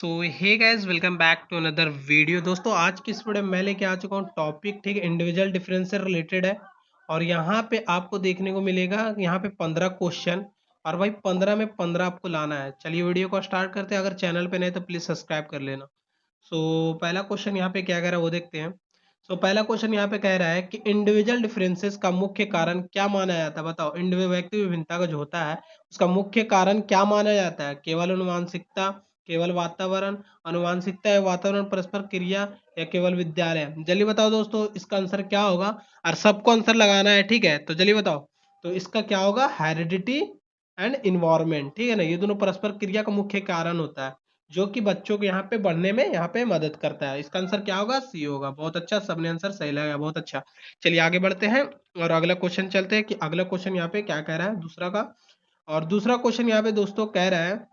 तो hey guys, welcome back to another video. दोस्तों, आज की इस वीडियो में मैं लेके आ चुका हूँ टॉपिक, ठीक है, इंडिविजुअल डिफरेंस से रिलेटेड है। और यहाँ पे आपको देखने को मिलेगा यहाँ पे 15 क्वेश्चन, और भाई 15 में 15 आपको लाना है। चलिए वीडियो को स्टार्ट करते हैं। अगर चैनल पे नहीं तो प्लीज सब्सक्राइब कर लेना। पहला क्वेश्चन यहाँ पे क्या कह रहा है वो देखते हैं। पहला क्वेश्चन यहाँ पे कह रहा है कि इंडिविजुअल डिफरेंसेस का मुख्य कारण क्या माना जाता है। बताओ, इंडिविजुअल व्यक्ति विभिन्नता का जो होता है उसका मुख्य कारण क्या माना जाता है? केवल अनुवांशिकता, केवल वातावरण, अनुवांशिकता या वातावरण परस्पर क्रिया, या केवल विद्यालय? जल्दी बताओ दोस्तों, इसका आंसर क्या होगा? और सबको आंसर लगाना है, ठीक है? तो जल्दी बताओ। तो इसका क्या होगा? हेरिडिटी एंड इन्वायरमेंट, ठीक है ना। ये दोनों परस्पर क्रिया का मुख्य कारण होता है जो कि बच्चों को यहाँ पे बढ़ने में यहाँ पे मदद करता है। इसका आंसर क्या होगा? सी होगा। बहुत अच्छा, सबने आंसर सही लगाया, बहुत अच्छा। चलिए आगे बढ़ते हैं और अगला क्वेश्चन चलते हैं कि अगला क्वेश्चन यहाँ पे क्या कह रहा है दूसरा का। और दूसरा क्वेश्चन यहाँ पे दोस्तों कह रहा है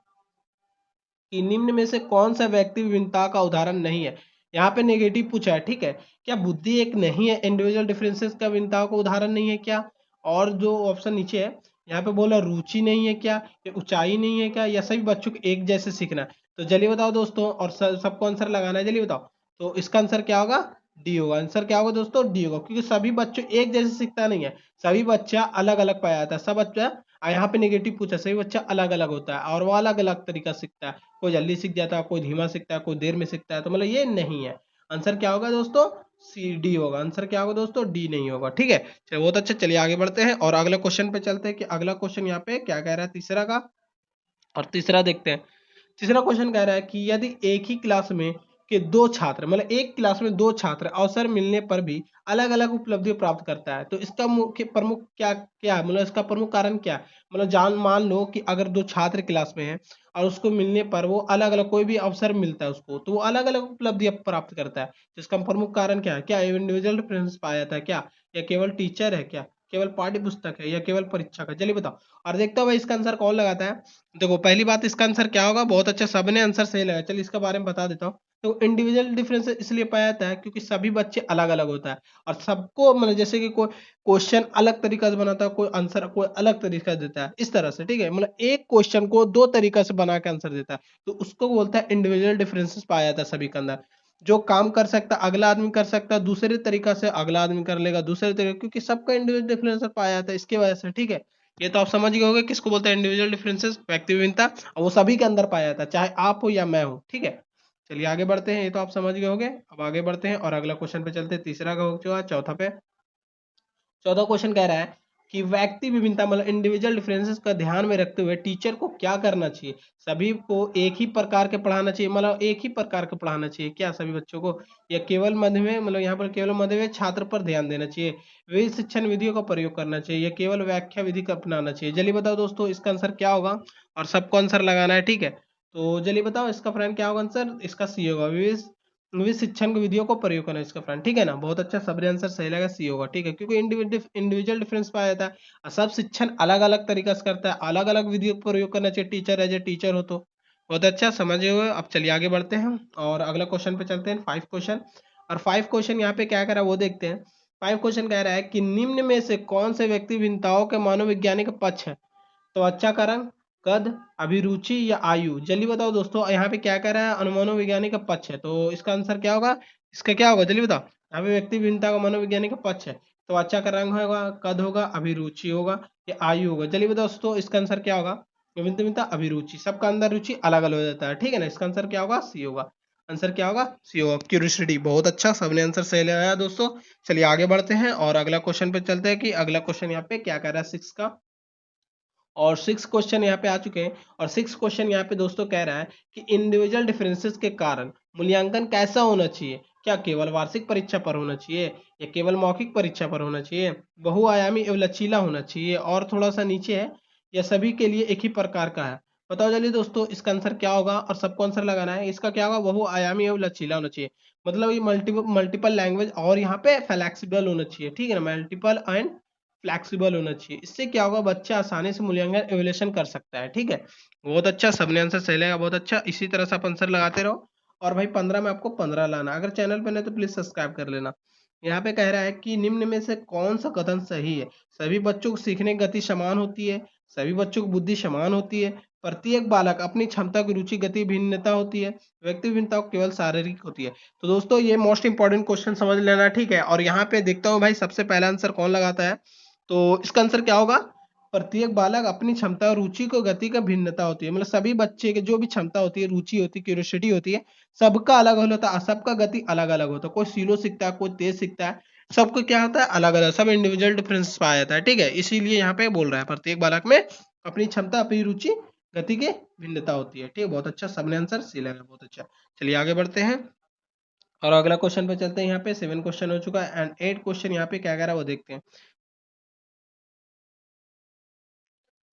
कि निम्न में से कौन सा व्यक्ति विभिन्नता का उदाहरण नहीं है? यहाँ पे नेगेटिव पूछा है, ठीक है। क्या बुद्धि एक नहीं है? इंडिविजुअल डिफरेंसेस का विभिन्नताओं का उदाहरण नहीं है क्या? और जो ऑप्शन नीचे है यहाँ पे बोला रुचि नहीं है क्या, या ऊंचाई नहीं है क्या, या सभी बच्चों को एक जैसे सीखना है? तो जल्दी बताओ दोस्तों, और सबको आंसर लगाना है, जल्दी बताओ। तो इसका आंसर क्या होगा? डी होगा। आंसर क्या होगा दोस्तों? डी होगा, क्योंकि सभी बच्चों एक जैसे सीखता नहीं है। सभी बच्चा अलग अलग पाया जाता है। सब बच्चा यहाँ पे नेगेटिव पूछा, सभी बच्चा अलग अलग होता है और वो अलग अलग तरीका से सीखता है। कोई जल्दी सीख जाता है, कोई धीमा सीखता है, कोई देर में सीखता है। तो मतलब ये नहीं है। आंसर क्या होगा दोस्तों? सी डी होगा। आंसर क्या होगा दोस्तों? डी नहीं होगा, ठीक है। चलिए बहुत अच्छा, चलिए आगे बढ़ते हैं और अगला क्वेश्चन पे चलते हैं कि अगला क्वेश्चन यहाँ पे क्या कह रहा है तीसरा का। और तीसरा देखते हैं। तीसरा क्वेश्चन कह रहा है कि यदि एक ही क्लास में के दो छात्र, मतलब एक क्लास में दो छात्र अवसर मिलने पर भी अलग अलग उपलब्धि प्राप्त करता है, तो इसका मुख्य प्रमुख क्या क्या है? मतलब इसका प्रमुख कारण क्या है? मतलब मान लो कि अगर दो छात्र क्लास में हैं और उसको मिलने पर वो अलग अलग कोई भी अवसर मिलता है उसको, तो वो अलग अलग उपलब्धि प्राप्त करता है। तो इसका प्रमुख कारण क्या है? क्या इंडिविजुअल डिफरेंस पाया जाता है क्या, या केवल टीचर है क्या, केवल पाठ्य पुस्तक है, या केवल परीक्षा का? चलिए बताओ। और देखता हूँ भाई इसका आंसर कौन लगाता है। देखो पहली बात, इसका आंसर क्या होगा? बहुत अच्छा, सबने आंसर सही लगाया। चलिए इसके बारे में बता देता हूँ। तो इंडिविजुअल डिफरेंस इसलिए पाया जाता है क्योंकि सभी बच्चे अलग अलग होता है, और सबको मतलब जैसे कि कोई क्वेश्चन अलग तरीका से बनाता है, कोई आंसर कोई अलग तरीका से देता है, इस तरह से, ठीक है। मतलब एक क्वेश्चन को दो तरीका से बना के आंसर देता है, तो उसको बोलता है इंडिविजुअल डिफरेंसेस पाया जाता है सभी के अंदर। जो काम कर सकता है अगला आदमी कर सकता है दूसरे तरीका से, अगला आदमी कर लेगा दूसरे तरीके, क्योंकि सबका इंडिविजुअल डिफरेंस पाया जाता है इसकी वजह से, ठीक है। ये तो आप समझ गए होंगे किसको बोलते हैं इंडिविजुअल डिफरेंसेस, व्यक्ति विभिन्नता। और वो सभी के अंदर पाया जाता है, चाहे आप हो या मैं हूँ, ठीक है। चलिए आगे बढ़ते हैं, ये तो आप समझ गए होंगे। अब आगे बढ़ते हैं और अगला क्वेश्चन पे चलते हैं। तीसरा का हो चुका, चौथा पे। चौथा क्वेश्चन कह रहा है कि व्यक्ति विभिन्नता मतलब इंडिविजुअल डिफरेंसेस का ध्यान में रखते हुए टीचर को क्या करना चाहिए? सभी को एक ही प्रकार के पढ़ाना चाहिए, मतलब एक ही प्रकार के पढ़ाना चाहिए क्या सभी बच्चों को, या केवल मध्य में, मतलब यहाँ पर केवल मध्य में छात्र पर ध्यान देना चाहिए, विविध शिक्षण विधियों का प्रयोग करना चाहिए, या केवल व्याख्या विधि का अपनाना चाहिए? जल्दी बताओ दोस्तों, इसका आंसर क्या होगा? और सबको आंसर लगाना है, ठीक है। तो जल्दी बताओ इसका फ्रेंड क्या होगा आंसर? इसका सी होगा, विविध विविध शिक्षण की विधियों को प्रयोग करना है इसका फ्रेंड, ठीक है ना। बहुत अच्छा, सबने आंसर सही लगा, सी होगा, ठीक है। क्योंकि इंडिविजुअल डिफरेंस पाया जाता है और सब शिक्षण अलग अलग तरीका से करता है, अलग अलग विधियों का प्रयोग करना चाहिए टीचर एज ए टीचर हो तो। बहुत अच्छा, समझे हुए। अब चलिए आगे बढ़ते हैं और अगला क्वेश्चन पे चलते हैं, 5 क्वेश्चन। और 5 क्वेश्चन यहाँ पे क्या कह रहा है वो देखते हैं। 5 क्वेश्चन कह रहा है कि निम्न में से कौन से व्यक्ति भिन्नताओं के मनोवैज्ञानिक पक्ष है? तो अच्छा का रंग, कद, अभिरुचि, या आयु? जल्दी बताओ दोस्तों, यहाँ पे क्या कह रहा है? अनुमनोवैज्ञानिक का पक्ष है, तो इसका आंसर क्या होगा? इसका क्या होगा जल्दी बताओ। यहाँ पे व्यक्ति भिन्नता का मनोवैज्ञानिक का पक्ष है, तो अच्छा का रंग होगा, कद होगा, अभिरुचि होगा, या आयु होगा? जल्दी बताओ दोस्तों, इसका आंसर क्या होगा? विभिन्न भिन्नता, अभिरुचि, सबका अंदर रुचि अलग अलग हो जाता है, ठीक है ना। इसका आंसर क्या होगा? सी होगा। आंसर क्या होगा? सी होगा, क्यूरियोसिटी। बहुत अच्छा, सबने आंसर सही लगाया दोस्तों। चलिए आगे बढ़ते हैं और अगला क्वेश्चन पे चलते हैं कि अगला क्वेश्चन यहाँ पे क्या कर रहा है 6 का। और 6 क्वेश्चन यहाँ पे आ चुके हैं। और 6 क्वेश्चन यहाँ पे दोस्तों कह रहा है कि इंडिविजुअल डिफरेंसेस के कारण मूल्यांकन कैसा होना चाहिए? क्या केवल वार्षिक परीक्षा पर होना चाहिए, या केवल मौखिक परीक्षा पर होना चाहिए, बहुआयामी एवं लचीला होना चाहिए, और थोड़ा सा नीचे है, या सभी के लिए एक ही प्रकार का है? बताओ जल्दी दोस्तों, इसका आंसर क्या होगा? और सबको आंसर लगाना है। इसका क्या होगा? बहुआयामी एवं लचीला होना चाहिए, मतलब ये मल्टीपल मल्टीपल लैंग्वेज, और यहाँ पे फ्लेक्सिबल होना चाहिए, ठीक है ना। मल्टीपल एंड फ्लेक्सिबल होना चाहिए। इससे क्या होगा? बच्चा आसानी से मूल्यांकन एवेल्यूएशन कर सकता है, ठीक है। बहुत अच्छा, सबने आंसर सही लगा, बहुत अच्छा। इसी तरह से आप आंसर लगाते रहो। और भाई 15 में आपको 15 लाना। अगर चैनल पे नहीं तो प्लीज सब्सक्राइब कर लेना। यहाँ पे कह रहा है कि निम्न में से कौन सा कथन सही है? सभी बच्चों को सीखने की गति समान होती है, सभी बच्चों की बुद्धि समान होती है, प्रत्येक बालक अपनी क्षमता की रुचि गति भिन्नता होती है, व्यक्ति भिन्नता केवल शारीरिक होती है। तो दोस्तों ये मोस्ट इंपॉर्टेंट क्वेश्चन समझ लेना, ठीक है। और यहाँ पे देखता हूँ भाई सबसे पहला आंसर कौन लगाता है। तो इसका आंसर क्या होगा, प्रत्येक बालक अपनी क्षमता और रुचि को गति का भिन्नता होती है, मतलब सभी बच्चे के जो भी क्षमता होती है, रुचि होती है, क्यूरियोसिटी होती है, सबका अलग अलग होता है, सबका गति अलग अलग होता है। कोई स्लो सीखता है, कोई तेज सीखता है, सबको क्या होता है अलग अलग, सब इंडिविजुअल डिफरेंस पाया जाता है, ठीक है। इसीलिए यहाँ पे बोल रहा है प्रत्येक बालक में अपनी क्षमता, अपनी रुचि, गति के भिन्नता होती है, ठीक है। बहुत अच्छा, सबने आंसर सी लगा, बहुत अच्छा। चलिए आगे बढ़ते हैं और अगला क्वेश्चन पे चलते हैं। यहाँ पे 7 क्वेश्चन हो चुका है एंड 8 क्वेश्चन यहाँ पे क्या कह रहा है वो देखते हैं।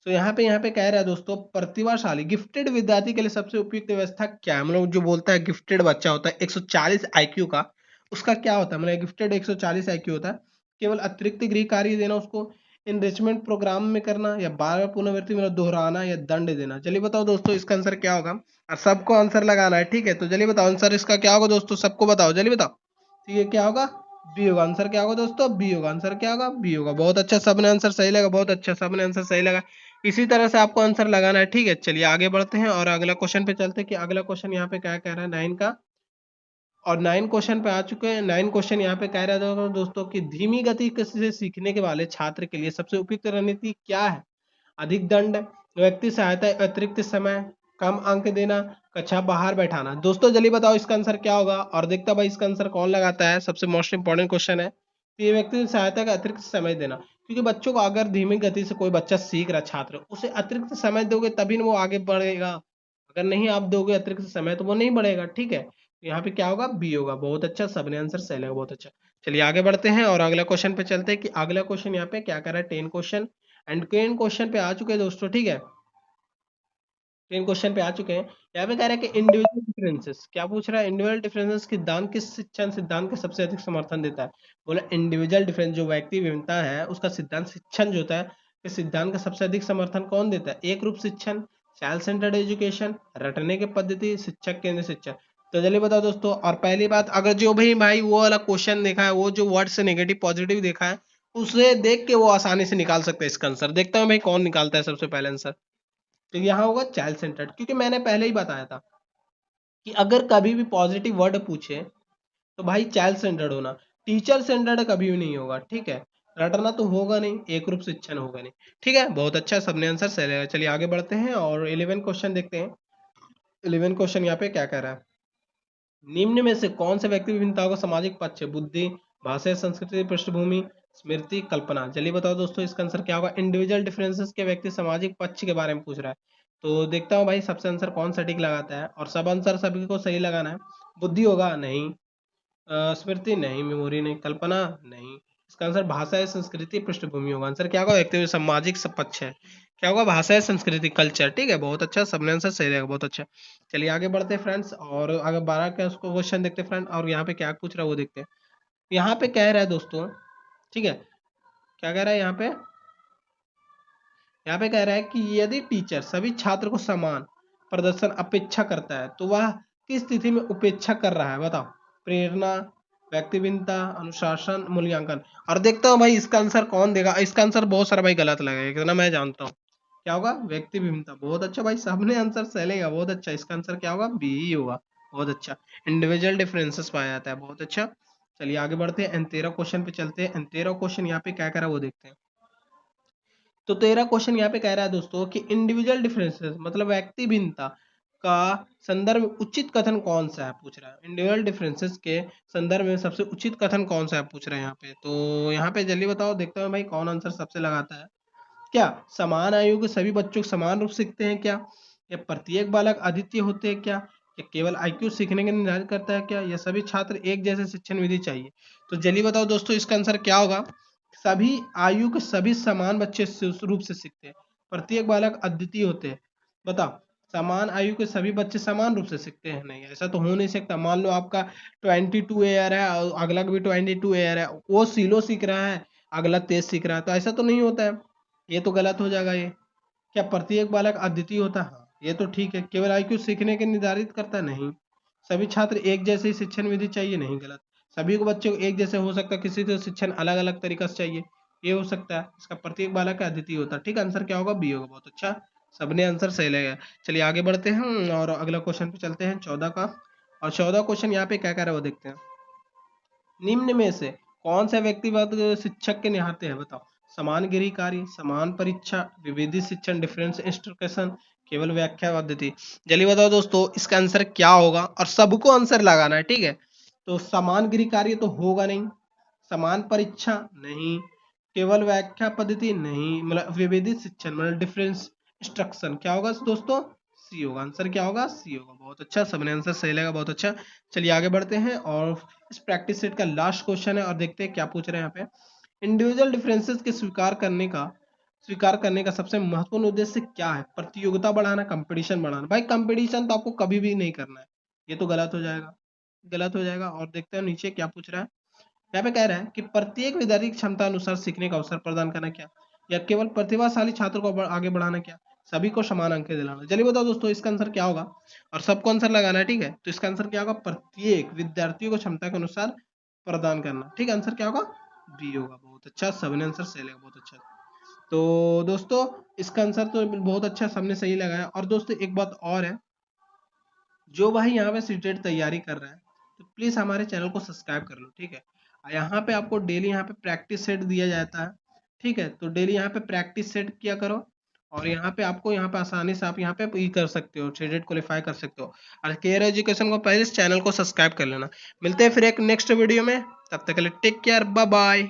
तो यहाँ पे कह रहा है दोस्तों, प्रतिभाशाली गिफ्टेड विद्यार्थी के लिए सबसे उपयुक्त व्यवस्था क्या है। मतलब जो बोलता है गिफ्टेड बच्चा होता है 140 आईक्यू का, उसका क्या होता है, मतलब गिफ्टेड 140 आईक्यू होता है, केवल अतिरिक्त गृह कार्य देना उसको, इनरिचमेंट प्रोग्राम में करना, या बार बार पुनरावृत्ति मतलब दोहराना, या दंड देना। चलिए बताओ दोस्तों इसका आंसर क्या होगा, और सबको आंसर लगाना है, ठीक है। तो चलिए बताओ आंसर इसका क्या होगा दोस्तों, सबको बताओ, चलिए बताओ। तो ये क्या होगा, बी होगा। आंसर क्या होगा दोस्तों, बी होगा। आंसर क्या होगा, बी होगा। बहुत अच्छा, सबने आंसर सही लगा, बहुत अच्छा, सबने आंसर सही लगा। इसी तरह से आपको आंसर लगाना है, ठीक है। चलिए आगे बढ़ते हैं और अगला क्वेश्चन पे चलते हैं कि अगला क्वेश्चन यहाँ पे क्या कह रहा है 9 का। और 9 क्वेश्चन पे आ चुके हैं। 9 क्वेश्चन यहाँ पे कह रहा है दोस्तों कि धीमी गति से सीखने के वाले छात्र के लिए सबसे उपयुक्त रणनीति क्या है। अधिक दंड, व्यक्ति सहायता, अतिरिक्त समय, कम अंक देना, कक्षा बाहर बैठाना। दोस्तों जल्दी बताओ इसका आंसर क्या होगा, और देखता भाई इसका आंसर कौन लगाता है, सबसे मोस्ट इंपॉर्टेंट क्वेश्चन है। तो ये व्यक्ति सहायता का अतिरिक्त समय देना, क्योंकि बच्चों को अगर धीमी गति से कोई बच्चा सीख रहा छात्र, उसे अतिरिक्त समय दोगे तभी ना वो आगे बढ़ेगा। अगर नहीं आप दोगे अतिरिक्त समय तो वो नहीं बढ़ेगा, ठीक है। तो यहाँ पे क्या होगा, बी होगा। बहुत अच्छा, सबने आंसर सही लगा, बहुत अच्छा। चलिए आगे बढ़ते हैं और अगला क्वेश्चन पे चलते हैं कि अगला क्वेश्चन यहाँ पे क्या कर रहा है 10 क्वेश्चन एंड 10 क्वेश्चन पे आ चुके हैं दोस्तों, ठीक है। 10 क्वेश्चन पे आ चुके हैं। यहाँ पे कह रहा है कि इंडिविजुअल डिफरेंसेस, क्या पूछ रहा है, इंडिविजुअल डिफरेंसेस सिद्धांत किस शिक्षण सिद्धांत के सबसे अधिक समर्थन देता है। बोला इंडिविजुअल डिफरेंस जो व्यक्ति विभिन्नता है उसका सिद्धांत शिक्षण जो होता है, इस सिद्धांत का सबसे अधिक समर्थन कौन देता है। एक रूप शिक्षण, चाइल्ड सेंटर्ड एजुकेशन, रटने की पद्धति, शिक्षक केंद्रित शिक्षा। तो चलिए बताओ दोस्तों, और पहली बात, अगर जो भी भाई वो वाला क्वेश्चन देखा है, वो जो वर्ड से नेगेटिव पॉजिटिव देखा है, उसे देख के वो आसानी से निकाल सकते हैं इसका आंसर। देखता हूँ भाई कौन निकालता है सबसे पहले आंसर। तो यहाँ होगा चाइल्ड सेंटर्ड, क्योंकि मैंने पहले ही बताया था कि अगर कभी भी पॉजिटिव वर्ड पूछे तो भाई चाइल्ड सेंटर्ड होना, टीचर सेंटर्ड कभी भी नहीं होगा, ठीक है। रटना तो होगा नहीं, एक रूप शिक्षण होगा नहीं, ठीक है। बहुत अच्छा, सबने आंसर सही लगाया। चलिए आगे बढ़ते हैं और 11 क्वेश्चन देखते हैं। 11 क्वेश्चन यहाँ पे क्या कह रहा है, निम्न में से कौन से व्यक्ति विभिन्नताओं का सामाजिक पक्ष, बुद्धि, भाषा, संस्कृति, पृष्ठभूमि, स्मृति, कल्पना। चलिए बताओ दोस्तों इसका आंसर क्या होगा, इंडिविजुअल डिफरेंसेस के व्यक्ति सामाजिक पक्ष के बारे में पूछ रहा है। तो देखता हूँ भाई सबसे आंसर कौन सटीक लगाता है, और सब आंसर सभी को सही लगाना है। बुद्धि होगा नहीं, स्मृति नहीं, मेमोरी नहीं, कल्पना नहीं। इसका आंसर भाषा है, संस्कृति, पृष्ठभूमि होगा। आंसर क्या होगा, व्यक्ति सामाजिक पक्ष है, क्या होगा, भाषा है, संस्कृति, कल्चर, ठीक है। बहुत अच्छा, सबने आंसर सही रहेगा, बहुत अच्छा। चलिए आगे बढ़ते हैं फ्रेंड्स और अगर 12 का उसको क्वेश्चन देखते हैं फ्रेंड, और यहाँ पे क्या पूछ रहा है वो देखते हैं। यहाँ पे कह रहा है दोस्तों, ठीक है, क्या कह रहा है यहाँ पे कह रहा है कि यदि टीचर सभी छात्र को समान प्रदर्शन अपेक्षा करता है तो वह किस स्थिति में उपेक्षा कर रहा है, बताओ। प्रेरणा, व्यक्तिबिंता, अनुशासन, मूल्यांकन। और देखता हूँ भाई इसका आंसर कौन देगा। इसका आंसर बहुत सारा भाई गलत लगेगा, कितना मैं जानता हूँ। क्या होगा, व्यक्ति भिन्नता। बहुत अच्छा भाई, सबने आंसर सही लेगा, बहुत अच्छा। इसका आंसर क्या होगा, बी ही होगा। बहुत अच्छा, इंडिविजुअल डिफरेंसेस पाया जाता है, बहुत अच्छा। चलिए आगे बढ़ते हैं एंड 13 क्वेश्चन पे चलते हैं। एंड 13 क्वेश्चन यहाँ पे क्या कह रहा है वो देखते हैं। तो 13 क्वेश्चन यहाँ पे कह रहा है दोस्तों कि इंडिविजुअल डिफरेंसेस मतलब व्यक्ति भिन्नता का संदर्भ में उचित कथन कौन सा है, पूछ रहा है। इंडिविजुअल डिफरेंसेस के संदर्भ में सबसे उचित कथन कौन सा है, पूछ रहे हैं यहाँ पे। तो यहाँ पे जल्दी बताओ, देखते हैं भाई कौन आंसर सबसे लगाता है। क्या समान आयु के सभी बच्चों को समान रूप से सीखते हैं क्या, या प्रत्येक बालक अद्वितीय होते हैं क्या, या केवल आईक्यू सीखने के निर्धारित करता है क्या, या सभी छात्र एक जैसे शिक्षण विधि चाहिए। तो जल्दी बताओ दोस्तों इसका आंसर क्या होगा। सभी आयु के सभी समान बच्चे रूप से सीखते हैं, प्रत्येक बालक अद्वितीय होते हैं। बताओ, समान आयु के सभी बच्चे समान रूप से सीखते हैं, नहीं ऐसा तो हो नहीं सकता। मान लो आपका 22 एयर है और अगला भी 22 एयर है, वो स्लो सीख रहा है, अगला तेज सीख रहा है, तो ऐसा तो नहीं होता है, ये तो गलत हो जाएगा ये। क्या प्रत्येक बालक अद्वितीय होता है, हाँ ये तो ठीक है। केवल आईक्यू सीखने के निर्धारित करता है, नहीं। सभी छात्र एक जैसे ही शिक्षण विधि चाहिए, नहीं, गलत। सभी को बच्चों को एक जैसे हो सकता है, किसी को शिक्षण अलग अलग तरीका से चाहिए, ये हो सकता है। इसका प्रत्येक बालक का अद्वितीय होता है, ठीक। आंसर क्या होगा, बी होगा, बहुत अच्छा। सबने आंसर सही लगाया। चलिए आगे बढ़ते हैं और अगला क्वेश्चन पे चलते हैं 14 का। और 14 क्वेश्चन यहाँ पे क्या कह रहा है वो देखते हैं। निम्न में से कौन सा व्यक्तिवाद शिक्षक के निहाते हैं, बताओ। समान गिरी कार्य, समान परीक्षा, विविध शिक्षण, डिफरेंस इंस्ट्रक्शन, केवल व्याख्या पद्धति। जल्दी बताओ दोस्तों इसका आंसर क्या होगा और सबको आंसर लगाना है, ठीक है। तो समान गिरी कार्य तो होगा नहीं, समान परीक्षा नहीं, केवल व्याख्या पद्धति नहीं, मतलब विविध शिक्षण मतलब डिफरेंस इंस्ट्रक्शन क्या होगा दोस्तों, सी होगा। आंसर क्या होगा, सी होगा। बहुत अच्छा, सबने आंसर सही लगा, बहुत अच्छा। चलिए आगे बढ़ते हैं और इस प्रैक्टिस सेट का लास्ट क्वेश्चन है और देखते हैं क्या पूछ रहे हैं यहाँ पे। इंडिविजुअल डिफरेंसेस के स्वीकार करने का सबसे महत्वपूर्ण उद्देश्य क्या है। प्रतियोगिता बढ़ाना, कंपटीशन बढ़ाना। भाई कंपटीशन तो आपको कभी भी नहीं करना है, ये तो गलत हो जाएगा, गलत हो जाएगा। और देखते हैं नीचे क्या पूछ रहा है। यहाँ पे कह रहा है कि प्रत्येक विद्यार्थी की क्षमता अनुसार सीखने का अवसर प्रदान करना क्या, या केवल प्रतिभाशाली छात्र को आगे बढ़ाना क्या, सभी को समान अंक दिलाना। चलिए बताओ दोस्तों इसका आंसर क्या होगा और सबको आंसर लगाना है, ठीक है। तो इसका आंसर क्या होगा, प्रत्येक विद्यार्थियों को क्षमता के अनुसार प्रदान करना, ठीक है। आंसर क्या होगा, बी होगा। बहुत अच्छा, सबने आंसर सही लगा, बहुत अच्छा। तो दोस्तों इसका आंसर तो बहुत अच्छा सबने सही लगाया। और दोस्तों एक बात और है, जो भाई यहाँ पे सीटेट तैयारी कर रहा है तो प्लीज हमारे चैनल को सब्सक्राइब कर लो, ठीक है। यहाँ पे आपको डेली यहाँ पे प्रैक्टिस सेट दिया जाता है, ठीक है। तो डेली यहाँ पे प्रैक्टिस सेट किया करो और यहाँ पे आपको यहाँ पे आसानी से आप यहाँ पे ये कर सकते हो, सीटेट क्वालिफाई कर सकते हो। और केयर एजुकेशन को पहले इस चैनल को सब्सक्राइब कर लेना। मिलते हैं फिर एक नेक्स्ट वीडियो में, तब तक के लिए टेक केयर, बाय बाय।